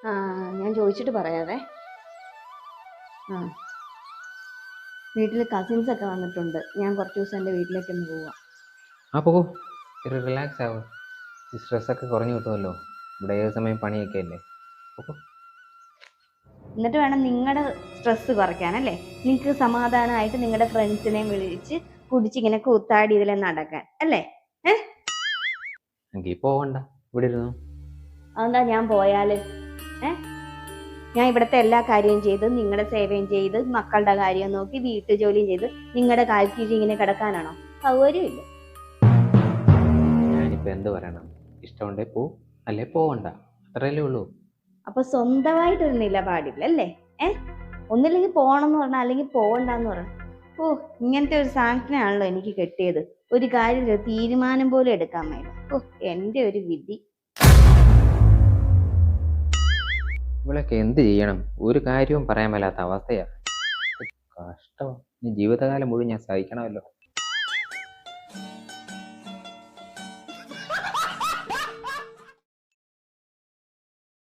ആ ഞാൻ ചോദിച്ചിട്ട് പറയാവേ. ആ വീട്ടിൽ കസിൻസ് ഒക്കെ വന്നിട്ടുണ്ട്. ഞാൻ കുറച്ച് ദിവസം എൻ്റെ വീട്ടിലേക്കൊന്ന് പോവാം. പോ, ഒരു റിലാക്സ് ആവും, ഈ സ്ട്രെസ്സൊക്കെ കുറഞ്ഞു കിട്ടുമല്ലോ. ഇവിടെ ഏത് സമയം പണിയൊക്കെ അല്ലേ. പോ. എന്നിട്ട് വേണം നിങ്ങളുടെ സ്ട്രെസ് കുറയ്ക്കാനല്ലേ? നിങ്ങൾക്ക് സമാധാനമായിട്ട് നിങ്ങളുടെ ഫ്രണ്ട്സിനെയും വിളിച്ച് കുടിച്ചിങ്ങനെ കൂത്താടി ഇതിലെ നടക്കാൻ അല്ലേ? എങ്കിൽ പോകണ്ട, ഇവിടെ ഇരുന്നു. അതെന്താ ഞാൻ പോയാല്? ഞാൻ ഇവിടുത്തെ എല്ലാ കാര്യവും ചെയ്ത് നിങ്ങളുടെ സേവയും ചെയ്ത് മക്കളുടെ കാര്യം നോക്കി വീട്ടു ജോലിയും ചെയ്ത് നിങ്ങളുടെ കാൽക്കീഴ് ഇങ്ങനെ കിടക്കാനാണോ? സൗകര്യമില്ല. ഞാനിപ്പോൾ എന്ത് പറയണം? ഇഷ്ടമുണ്ടേ പോ, അല്ലേ പോകണ്ട, അത്രയല്ലേ ഉള്ളൂ. അപ്പൊ സ്വന്തമായിട്ടൊരു നിലപാടില്ല അല്ലേ? ഒന്നില്ലെങ്കിൽ പോകണമെന്ന് പറഞ്ഞാൽ അല്ലെങ്കിൽ പോകണ്ടെന്ന് പറഞ്ഞ. ഓ, ഇങ്ങനത്തെ ഒരു സാധനത്തിനാണല്ലോ എനിക്ക് കിട്ടിയത്. ഒരു കാര്യം തീരുമാനം പോലും എടുക്കാൻ മേല. ഓ, എന്റെ ഒരു വിധി. ഇവളൊക്കെ എന്ത് ചെയ്യണം? ഒരു കാര്യവും പറയാൻ മേലാത്ത അവസ്ഥയാ. കഷ്ടം. ജീവിതകാലം മുഴുവൻ ഞാൻ സഹിക്കണമല്ലോ.